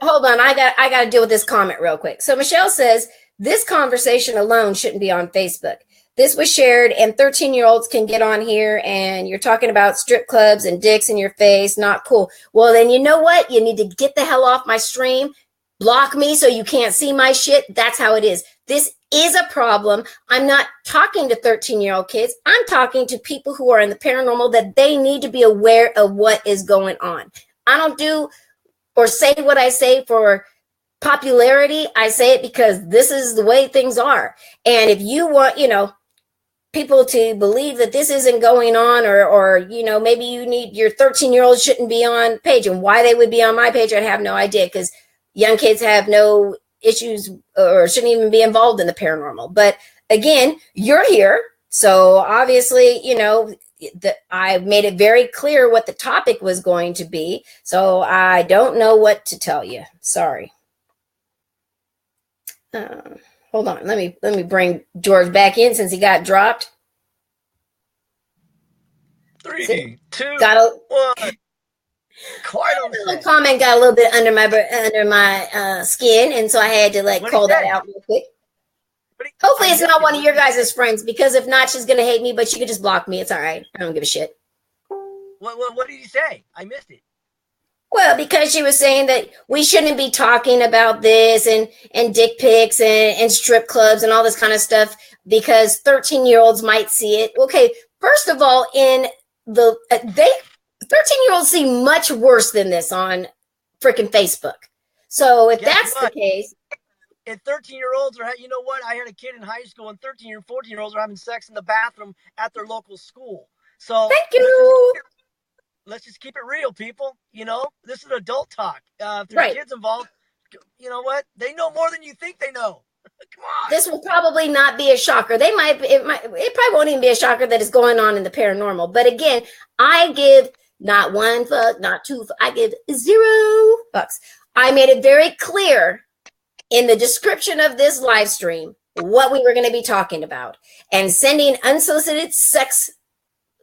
hold on. I got to deal with this comment real quick. So Michelle says, this conversation alone shouldn't be on Facebook. This was shared, and 13-year-olds can get on here, and you're talking about strip clubs and dicks in your face. Not cool. Well, then you know what? You need to get the hell off my stream. Block me so you can't see my shit. That's how it is. This is a problem. I'm not talking to 13-year-old kids. I'm talking to people who are in the paranormal that they need to be aware of what is going on. I don't do or say what I say for popularity. I say it because this is the way things are. And if you want, people to believe that this isn't going on, or maybe you need your 13-year-old shouldn't be on page, and why they would be on my page, I have no idea, because young kids have no issues or shouldn't even be involved in the paranormal. But again, you're here. So obviously, I made it very clear what the topic was going to be. So I don't know what to tell you. Sorry. Hold on. Let me bring George back in since he got dropped.
3, 2,
Got a
1. Quiet on
little
set.
comment got a little bit under my skin, and so I had to like
What did
call
he
that
say?
out real quick.
I
Hopefully, it's
missed
not
it.
one of your guys' friends, because if not, she's gonna hate me. But she could just block me. It's all right. I don't give a shit.
What did he say? I missed it.
Well, because she was saying that we shouldn't be talking about this and dick pics and strip clubs and all this kind of stuff because 13-year-olds might see it. Okay, first of all, in the they 13-year-olds see much worse than this on freaking Facebook. So if
Guess
that's the
what?
case,
And 13-year-olds are, you know what? I had a kid in high school, and 13 and 14-year-olds are having sex in the bathroom at their local school. So
thank you.
let's just keep it real, people. You know, this is adult talk. If there's
Right.
kids involved, you know what? They know more than you think they know. Come on.
This will probably not be a shocker. It probably won't even be a shocker that it's going on in the paranormal. But again, I give not one fuck, not two, I give $0. I made it very clear in the description of this live stream what we were going to be talking about, and sending unsolicited sexually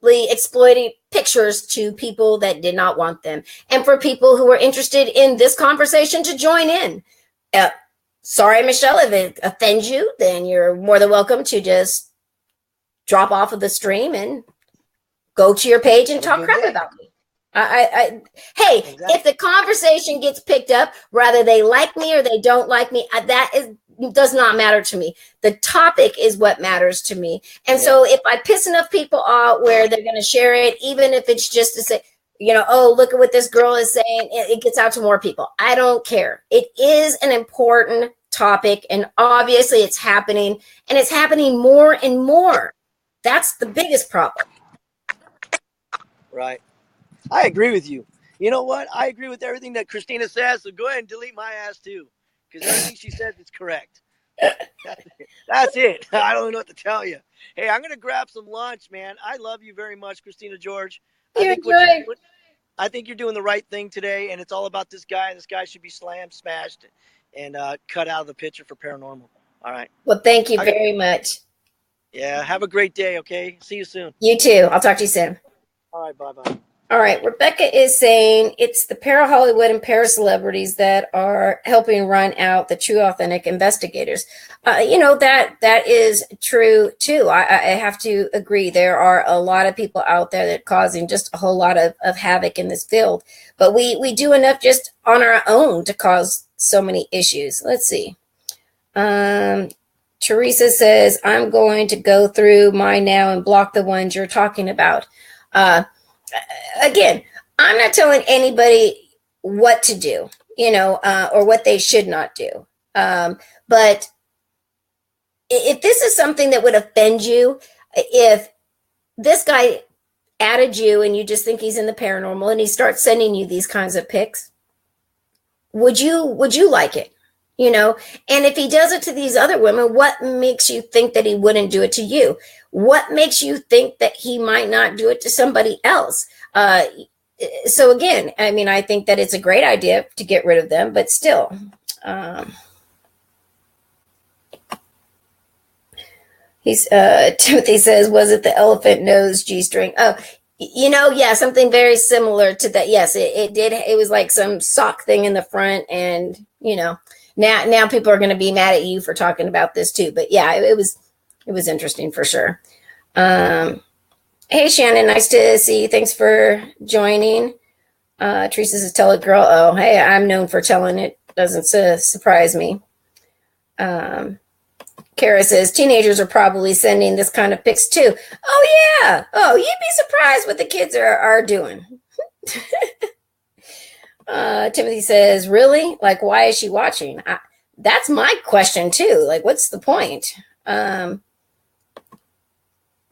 exploiting pictures to people that did not want them, and for people who were interested in this conversation to join in. Sorry, Michelle, if it offends you, then you're more than welcome to just drop off of the stream and go to your page and talk crap about me. Hey,
Exactly.
if the conversation gets picked up, whether they like me or they don't like me, does not matter to me. The topic is what matters to me. And so if I piss enough people off where they're going to share it, even if it's just to say, oh, look at what this girl is saying, it gets out to more people. I don't care. It is an important topic, and obviously it's happening, and it's happening more and more. That's the biggest problem.
Right. I agree with you. You know what? I agree with everything that Christina says, so go ahead and delete my ass too, because everything she says is correct. That's it. I don't know what to tell you. Hey, I'm going to grab some lunch, man. I love you very much, Christina George. I think you're doing the right thing today, and it's all about this guy. This guy should be slammed, smashed, and cut out of the picture for Paranormal. All right.
Well, thank you very much.
Yeah, have a great day, okay? See you soon.
You too. I'll talk to you soon.
All right, bye-bye.
All right, Rebecca is saying it's the para-Hollywood and para-celebrities that are helping run out the true authentic investigators. That is true too. I have to agree. There are a lot of people out there that are causing just a whole lot of havoc in this field. But we do enough just on our own to cause so many issues. Let's see. Teresa says, I'm going to go through mine now and block the ones you're talking about. Again, I'm not telling anybody what to do, or what they should not do. But if this is something that would offend you, if this guy added you and you just think he's in the paranormal and he starts sending you these kinds of pics, would you like it? And if he does it to these other women, what makes you think that he wouldn't do it to you? What makes you think that he might not do it to somebody else? So again, I mean, I think that it's a great idea to get rid of them, but still. Timothy says, was it the elephant nose G-string? Oh, yeah, something very similar to that. Yes, it did. It was like some sock thing in the front, and now people are going to be mad at you for talking about this too. But yeah, it was interesting for sure. Hey Shannon, nice to see you. Thanks for joining. Teresa says, tell a girl. Oh, hey, I'm known for telling it. Doesn't surprise me. Kara says, teenagers are probably sending this kind of pics too. Oh yeah. Oh, you'd be surprised what the kids are doing. Timothy says, really? Like, why is she watching? That's my question too. Like, what's the point?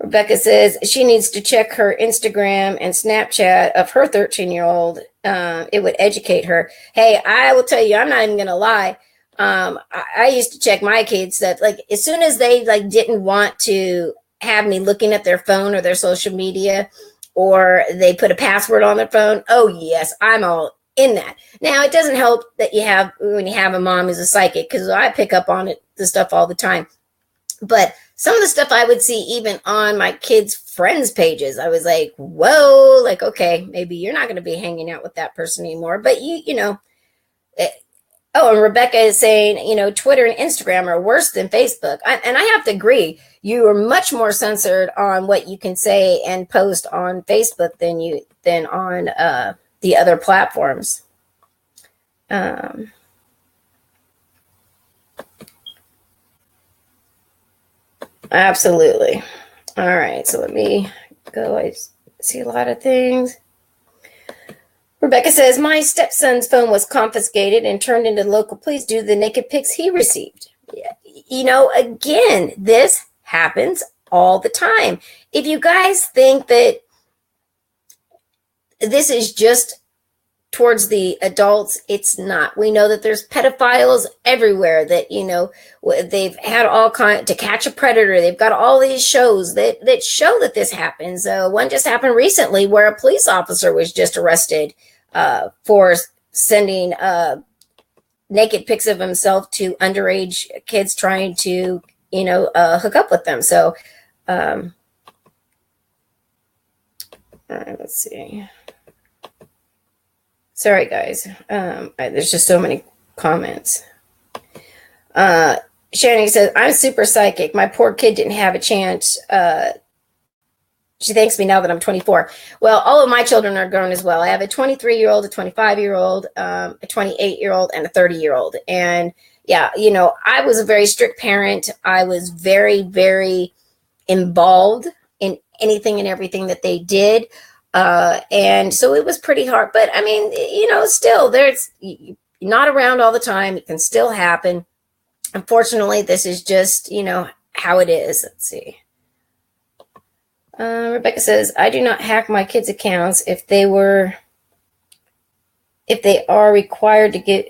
Rebecca says she needs to check her Instagram and Snapchat of her 13-year-old. It would educate her. Hey, I will tell you, I'm not even going to lie. I used to check my kids that, like, as soon as they didn't want to have me looking at their phone or their social media, or they put a password on their phone, oh yes, I'm all in that. Now it doesn't help that you have when you have a mom who's a psychic, because I pick up on it, the stuff all the time. But some of the stuff I would see even on my kids' friends' pages, I was like, whoa, like, okay, maybe you're not going to be hanging out with that person anymore. But you know, oh, and Rebecca is saying, you know, Twitter and Instagram are worse than Facebook. And I have to agree. You are much more censored on what you can say and post on Facebook than on the other platforms. Absolutely. All right. So let me go. I see a lot of things. Rebecca says, my stepson's phone was confiscated and turned into local police due to the naked pics he received. Yeah. You know, again, this happens all the time. If you guys think that this is just towards the adults, it's not. We know that there's pedophiles everywhere, that, you know, they've had all kind to catch a predator. They've got all these shows that show that this happens. One just happened recently where a police officer was just arrested for sending naked pics of himself to underage kids trying to, you know, hook up with them. So all right, let's see. Sorry, guys. There's just so many comments. Shannon says, I'm super psychic. My poor kid didn't have a chance. She thanks me now that I'm 24. Well, all of my children are grown as well. I have a 23-year-old, a 25-year-old, a 28-year-old, and a 30-year-old. And yeah, you know, I was a very strict parent. I was very, very involved in anything and everything that they did. And so it was pretty hard, but I mean, you know, still there's you're not around all the time. It can still happen. Unfortunately, this is just, you know, how it is. Let's see. Rebecca says, I do not hack my kids' accounts if they are required to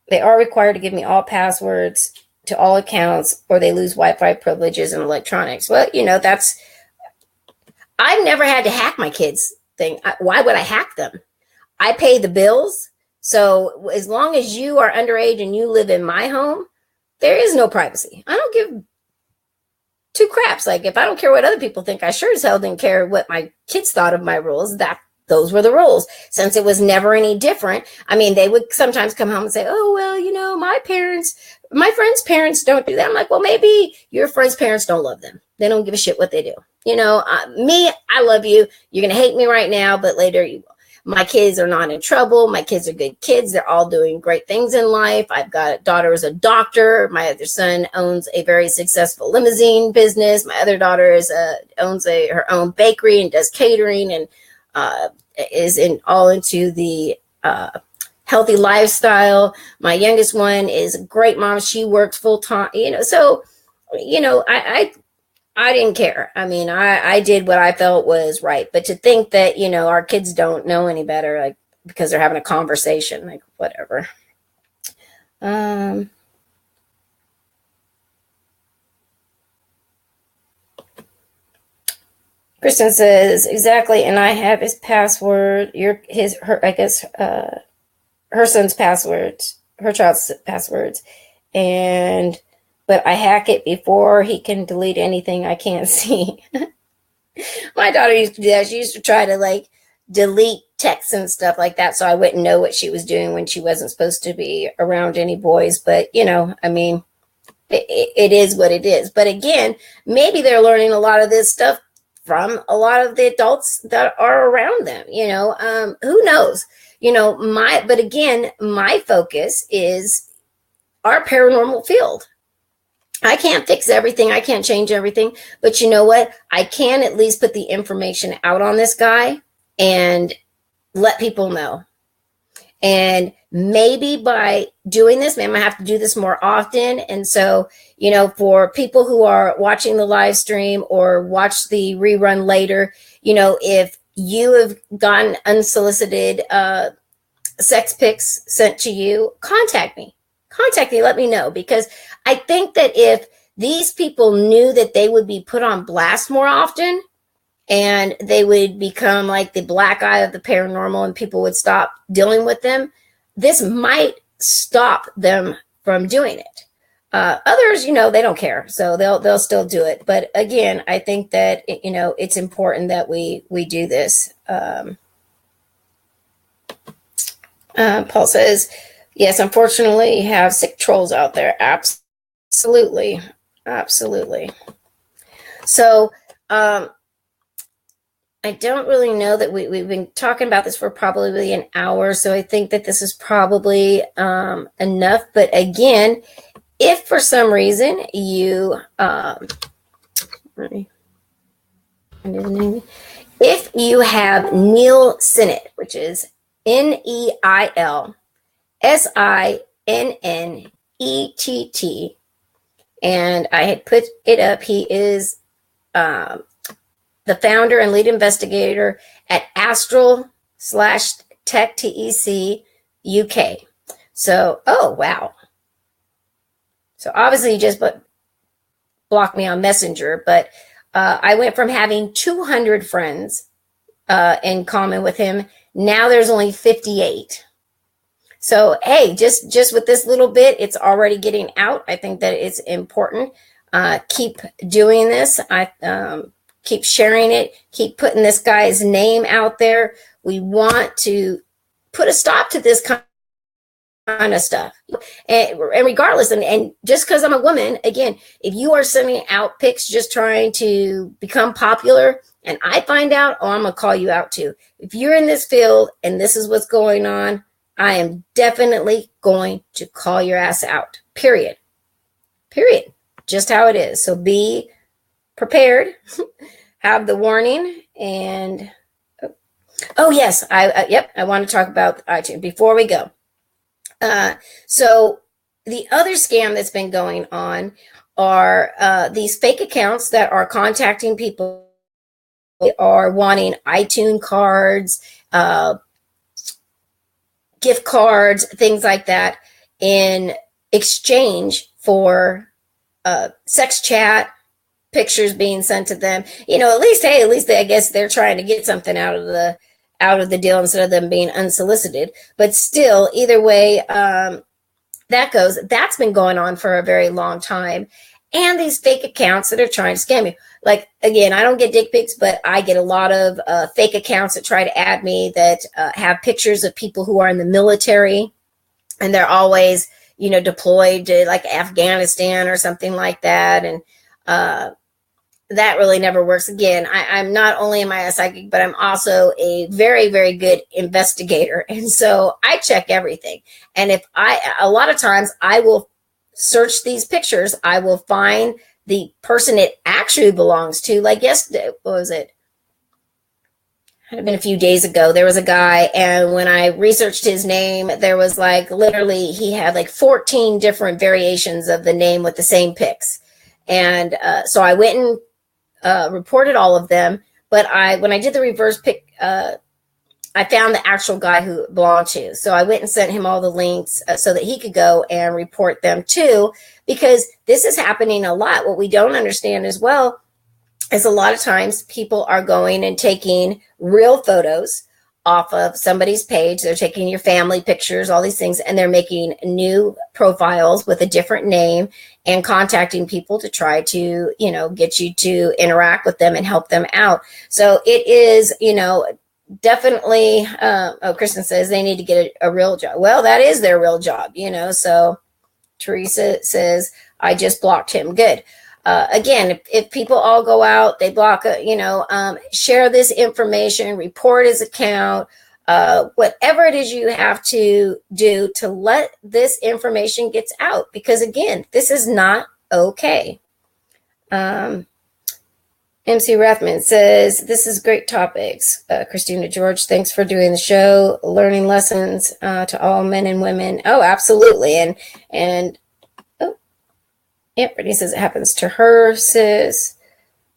they are required to give me all passwords to all accounts, or they lose Wi-Fi privileges and electronics. Well, you know, I've never had to hack my kids' thing. Why would I hack them? I pay the bills. So as long as you are underage and you live in my home, there is no privacy. I don't give two craps. Like, if I don't care what other people think, I sure as hell didn't care what my kids thought of my rules. Those were the rules. Since it was never any different. I mean, they would sometimes come home and say, oh, well, you know, my friends' parents don't do that. I'm like, well, maybe your friends' parents don't love them. They don't give a shit what they do. You know, me, I love you. You're going to hate me right now, but later you will. My kids are not in trouble. My kids are good kids. They're all doing great things in life. I've got a daughter who's a doctor. My other son owns a very successful limousine business. My other daughter owns her own bakery and does catering, and is into the healthy lifestyle. My youngest one is a great mom. She works full time. You know, so you know, I didn't care. I mean, I did what I felt was right. But to think that, you know, our kids don't know any better, like, because they're having a conversation, like, whatever. Kristen says, exactly, and I have his password, her son's passwords, her child's passwords, but I hack it before he can delete anything I can't see. My daughter used to do that. She used to try to, like, delete texts and stuff like that, so I wouldn't know what she was doing when she wasn't supposed to be around any boys. But, you know, I mean, it is what it is. But again, maybe they're learning a lot of this stuff from a lot of the adults that are around them. You know, who knows? You know, but again, my focus is our paranormal field. I can't fix everything. I can't change everything. But you know what? I can at least put the information out on this guy and let people know. And maybe by doing this, maybe I have to do this more often. And so, you know, for people who are watching the live stream or watch the rerun later, you know, if you have gotten unsolicited sex pics sent to you, contact me. Let me know, because I think that if these people knew that they would be put on blast more often, and they would become like the black eye of the paranormal, and people would stop dealing with them. This might stop them from doing it. Others, they don't care, so they'll still do it. But again, I think that it's important that we do this. Paul says, yes, unfortunately, you have sick trolls out there. Absolutely, absolutely. So I don't really know that we've been talking about this for probably an hour, so I think that this is probably enough. But again, if for some reason you if you have Neil Sinnett, which is NeilSinnett, and I had put it up, he is the founder and lead investigator at Astral/Tech TEC UK. So, oh wow. So obviously you just blocked me on Messenger, but I went from having 200 friends in common with him. Now there's only 58. So, hey, just with this little bit, it's already getting out. I think that it's important. Keep doing this. Keep sharing it. Keep putting this guy's name out there. We want to put a stop to this kind of stuff. And regardless, and just because I'm a woman, again, if you are sending out pics just trying to become popular, and I find out, I'm going to call you out too. If you're in this field and this is what's going on, I am definitely going to call your ass out. Period. Just how it is. So be prepared. Have the warning. And oh yes, I want to talk about iTunes before we go. So the other scam that's been going on are these fake accounts that are contacting people. They are wanting iTunes cards, gift cards, things like that, in exchange for sex chat, pictures being sent to them. At least I guess they're trying to get something out of the deal instead of them being unsolicited. But still, either way that goes, that's been going on for a very long time. And these fake accounts that are trying to scam you. Like, again, I don't get dick pics, but I get a lot of fake accounts that try to add me that have pictures of people who are in the military, and they're always, deployed to like Afghanistan or something like that. And that really never works. Again, I'm not only am I a psychic, but I'm also a very, very good investigator. And so I check everything. And a lot of times I will search these pictures, I will find the person it actually belongs to. Like yesterday, what was it? Had been a few days ago. There was a guy, and when I researched his name, there was like literally he had like 14 different variations of the name with the same pics. And so I went and reported all of them. But when I did the reverse pic, I found the actual guy who it belonged to. So I went and sent him all the links so that he could go and report them too, because this is happening a lot. What we don't understand as well is a lot of times people are going and taking real photos off of somebody's page. They're taking your family pictures, all these things, and they're making new profiles with a different name and contacting people to try to, get you to interact with them and help them out. So it is, definitely. Kristen says they need to get a real job. Well, that is their real job, so Teresa says, I just blocked him. Good. Again, if people all go out, they block, share this information, report his account, whatever it is you have to do to let this information get out, because again, this is not okay. MC Rathman says, this is great topics. Christina George, thanks for doing the show. Learning lessons to all men and women. Oh, absolutely. And Brittany says it happens to her, sis.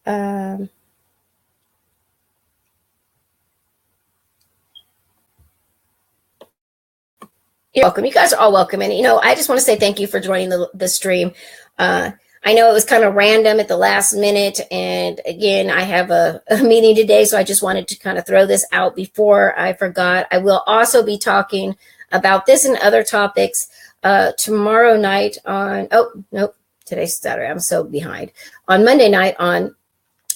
You're welcome. You guys are all welcome. And, I just want to say thank you for joining the stream. I I know it was kind of random at the last minute. And again, I have a meeting today, so I just wanted to kind of throw this out before I forgot. I will also be talking about this and other topics tomorrow night on, oh, nope, today's Saturday. I'm so behind. On Monday night on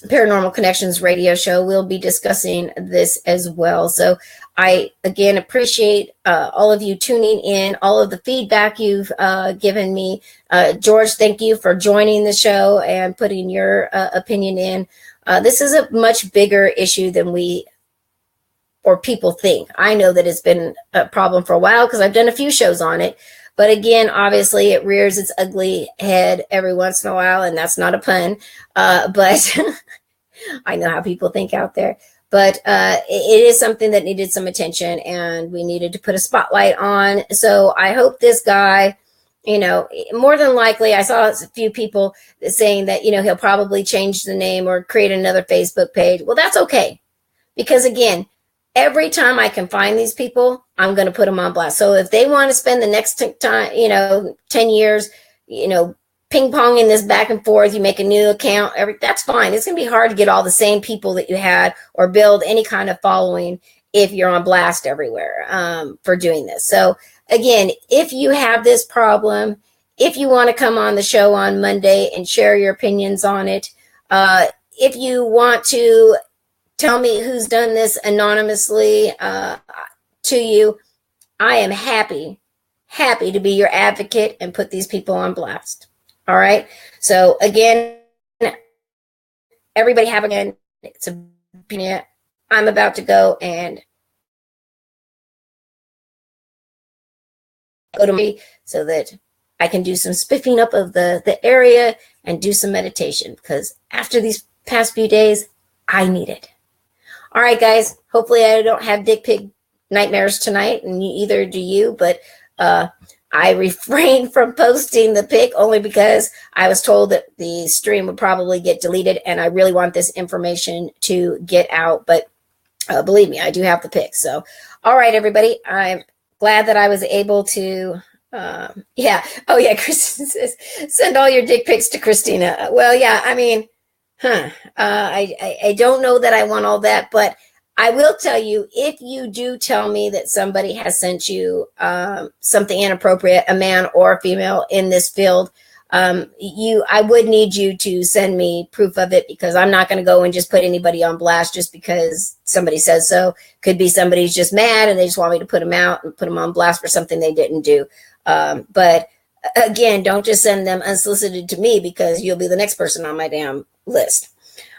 Paranormal Connections radio show, we'll be discussing this as well. So I, again, appreciate all of you tuning in, all of the feedback you've given me. George, thank you for joining the show and putting your opinion in. This is a much bigger issue than we or people think. I know that it's been a problem for a while because I've done a few shows on it. But again, obviously, it rears its ugly head every once in a while, and that's not a pun. But I know how people think out there. But it is something that needed some attention, and we needed to put a spotlight on. So I hope this guy, more than likely, I saw a few people saying that, he'll probably change the name or create another Facebook page. Well, that's okay. Because again, every time I can find these people, I'm going to put them on blast. So if they want to spend the next time, 10 years, ping ponging this back and forth, you make a new account, that's fine. It's going to be hard to get all the same people that you had or build any kind of following if you're on blast everywhere for doing this. So again, if you have this problem, if you want to come on the show on Monday and share your opinions on it, if you want to tell me who's done this anonymously to you, I am happy to be your advocate and put these people on blast. All right. So again, everybody have again. It's a opinion. I'm about to go and go to me so that I can do some spiffing up of the area and do some meditation, because after these past few days, I need it. All right, guys. Hopefully I don't have dick pic nightmares tonight, and either do you, but I refrained from posting the pic only because I was told that the stream would probably get deleted, and I really want this information to get out. But believe me, I do have the pic. So, all right, everybody. I'm glad that I was able to. Yeah. Oh, yeah. Kristen says, send all your dick pics to Christina. Well, yeah. I mean, I don't know that I want all that, but I will tell you, if you do tell me that somebody has sent you something inappropriate, a man or a female in this field, I would need you to send me proof of it, because I'm not going to go and just put anybody on blast just because somebody says so. Could be somebody's just mad and they just want me to put them out and put them on blast for something they didn't do. But again, don't just send them unsolicited to me, because you'll be the next person on my damn list.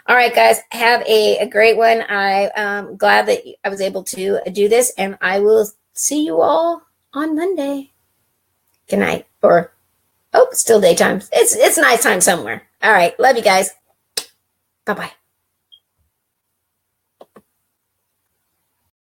All right, guys, have a great one. I'm glad that I was able to do this, and I will see you all on Monday. Good night. Or, oh, it's still daytime. It's nighttime somewhere. All right. Love you guys. Bye-bye.